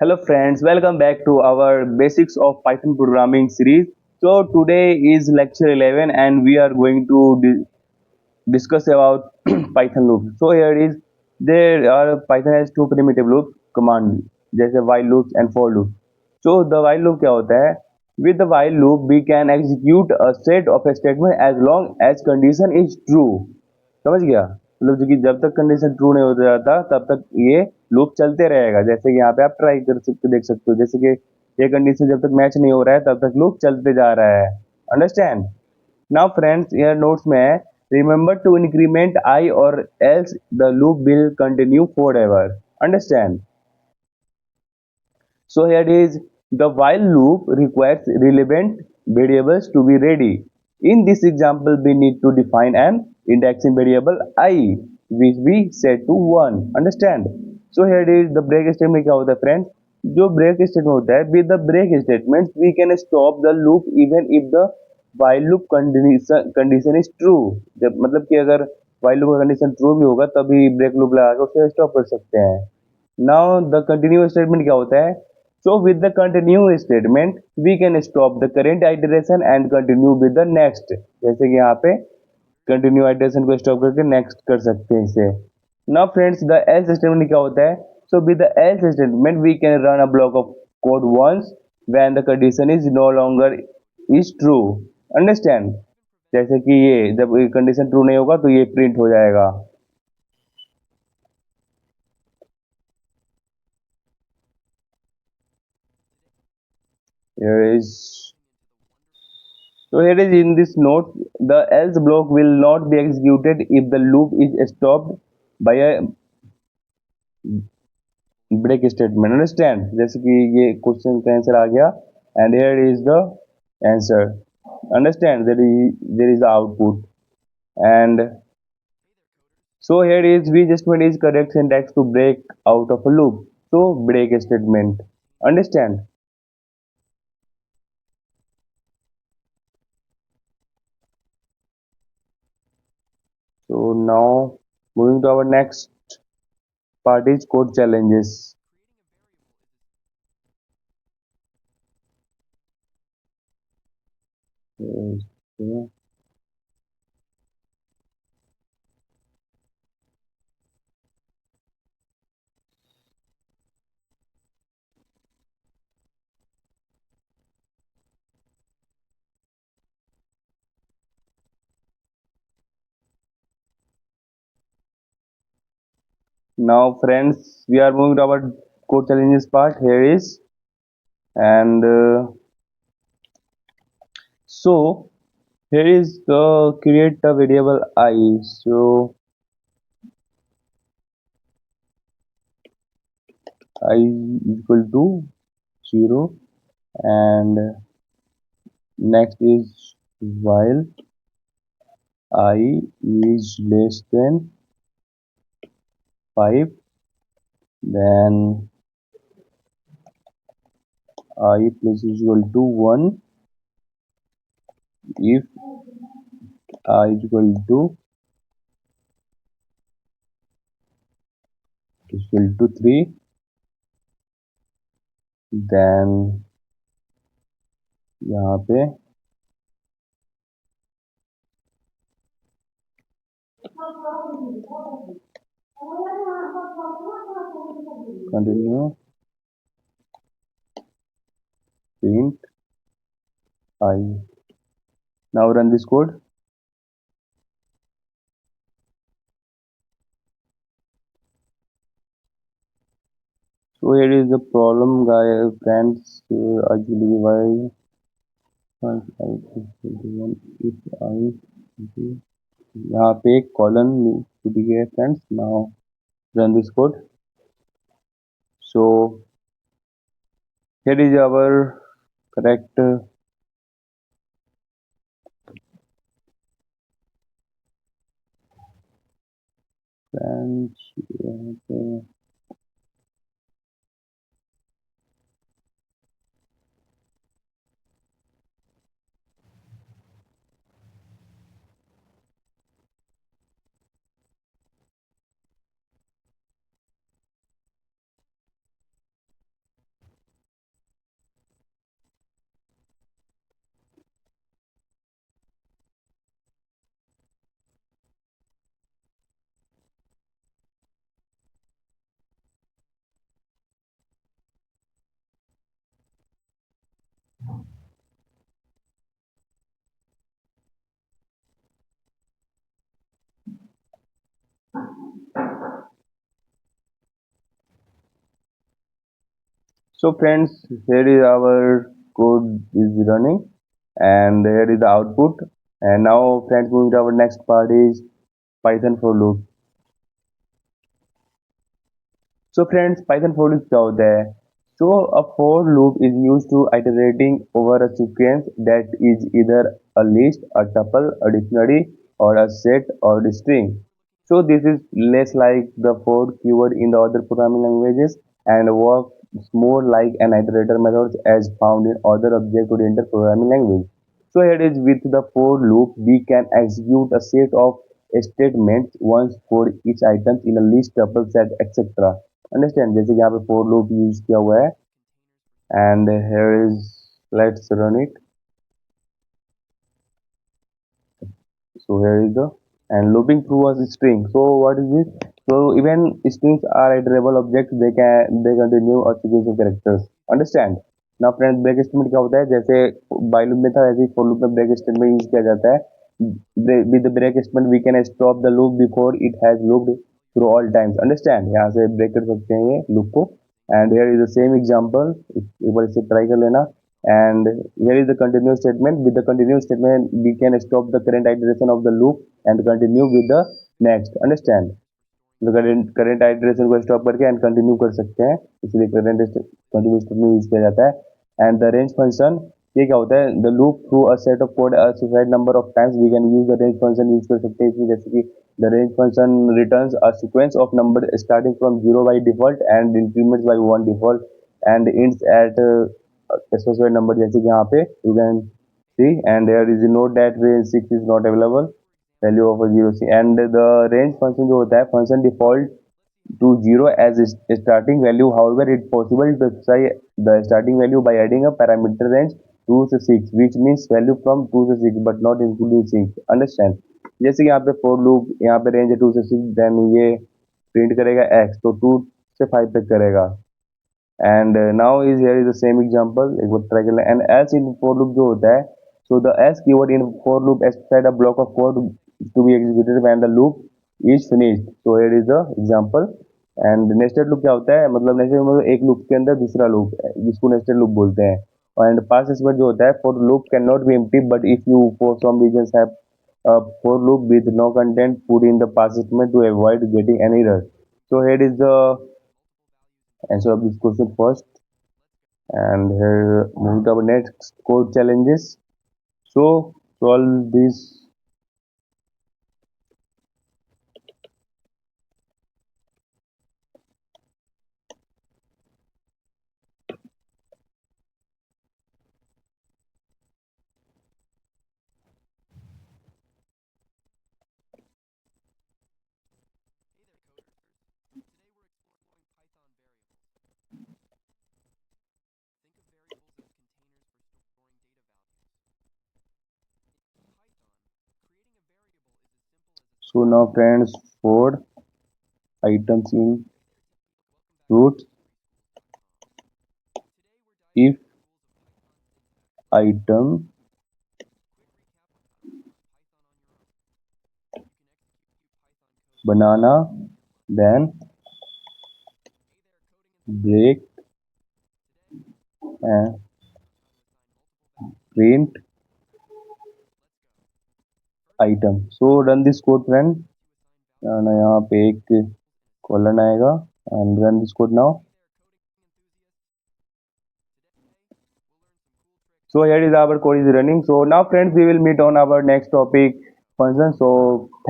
Hello friends, welcome back to our Basics of Python Programming series. So today is lecture 11 and we are going to discuss about Python loops. So here is there are Python has two primitive loops command जैसे while loops and for loops. So the while loop क्या होता है? With the while loop we can execute a set of a statement as long as condition is true. समझ गया मतलब कि जब तक कंडीशन ट्रू नहीं हो जाता तब तक ये लूप चलते रहेगा। जैसे कि यहाँ पे आप ट्राई कर सकते देख सकते हो जैसे कि ये कंडीशन जब तक मैच नहीं हो रहा है तब तक लूप चलते जा रहा है। अंडरस्टैंड? नाउ फ्रेंड्स यह नोट्स में है रिमेंबर टू इंक्रीमेंट आई और else the loop will continue for ever. Understand? So here is the while loop requires relevant variables to be ready. In this example, we need to define an indexing variable I, which we set to 1. Understand? So here is the break statement क्या होता है friends? जो break statement होता है with the break statement we can stop the loop even if the while loop condition is true. जब मतलब कि अगर while loop का condition true भी होगा तभी break loop लगा के उसे stop कर सकते हैं। Now the continue statement क्या होता है? So with the continue statement we can stop the current iteration and continue with the next। जैसे कि यहाँ पे continue iteration को stop करके next कर सकते हैं इसे। Now friends the else statement क्या होता है? So with the else statement we can run a block of code once when the condition is no longer is true। Understand? जैसे कि ये जब कंडीशन ट्रू नहीं होगा तो ये प्रिंट हो जाएगा। Here is So here is in this note, the else block will not be executed if the loop is stopped by a break statement. Understand? जैसे कि ये क्वेश्चन का आंसर आ गया and here is the answer. Understand? There is the output and so here is we just statement is correct syntax to break out of a loop. So break statement. Understand? So now moving to our next part is code challenges. Okay. Now, friends, we are moving to our code challenges part. Here is and so here is the create a variable I. So I is equal to 0 and next is while I is less than 5, then I plus is equal to 1 if I is equal to 3, then यहाँ पे continue print I. Now run this code. So here is the problem, guys, friends. Actually, why can't I one if I do यहाँ पे एक column to be here, friends. Now run this code. So here is our correct friends. यहाँ पे So friends, here is our code is running and here is the output. And now friends, moving to our next part is Python for loop. So friends, Python for loop क्या होता है? So a for loop is used to iterating over a sequence that is either a list, a tuple, a dictionary, or a set or a string. So this is less like the for keyword in the other programming languages and works more like an iterator method as found in other object-oriented programming language. So here is with the for loop, we can execute a set of statements once for each item in a list, tuple, set, etc. Understand जैसे कि यहाँ पे for loop use किया हुआ है and here is let's run it so here is the and looping through a string so what is it so even strings are iterable objects they continue a sequence of characters understand now friends break statement क्या होता है जैसे while loop में था वैसे ही for loop में break statement use किया जाता है with the break statement we can stop the loop before it has looped through all times understand यहाँ से break कर सकते हैं ये loop को and here is the same example एक बार इसे try कर लेना and here is the continuous statement with the continuous statement we can stop the current iteration of the loop and continue with the next understand तो current iteration को stop करके and continue कर सकते हैं इसलिए current continue statement use किया जाता है एंड द रेंज फंक्शन ये क्या होता है the loop through a set of code a specified number of times we can use the range function use कर सकते हैं इसमें जैसे कि the range function returns a sequence of number starting from zero by default and increments by one default and ends at specified number जैसे कि यहाँ पे you can see and there is note that range 6 is not available value of zero c and the range function जो होता है function default to 0 as its starting value. However, it's possible to specify the starting value by adding a parameter range 2 से 6 which means value from 2 से 6 but not including 6. Understand? जैसे कि यहाँ पे for loop यहाँ पे range है 2 से 6 then ये print करेगा x तो 2 से 5 तक करेगा and now is here is the same example एक बार try कर लें and else in for loop जो होता है so the else keyword in for loop specified a block of code to be executed when the loop is finished so here is the example and nested loop क्या होता है मतलब nested मतलब एक loop के अंदर दूसरा loop है जिसको nested loop बोलते हैं and pass statement जो होता है for loop cannot be empty but if you for some reasons have a for loop with no content put in the pass statement to avoid getting an error so here is the answer of this question first and here moving to our next code challenges so solve this so now friends for items in fruits if item banana then break and print item so run this code friend यहाँ पे एक colon आएगा and run this code now so here is our code is running so now friends we will meet on our next topic function so thank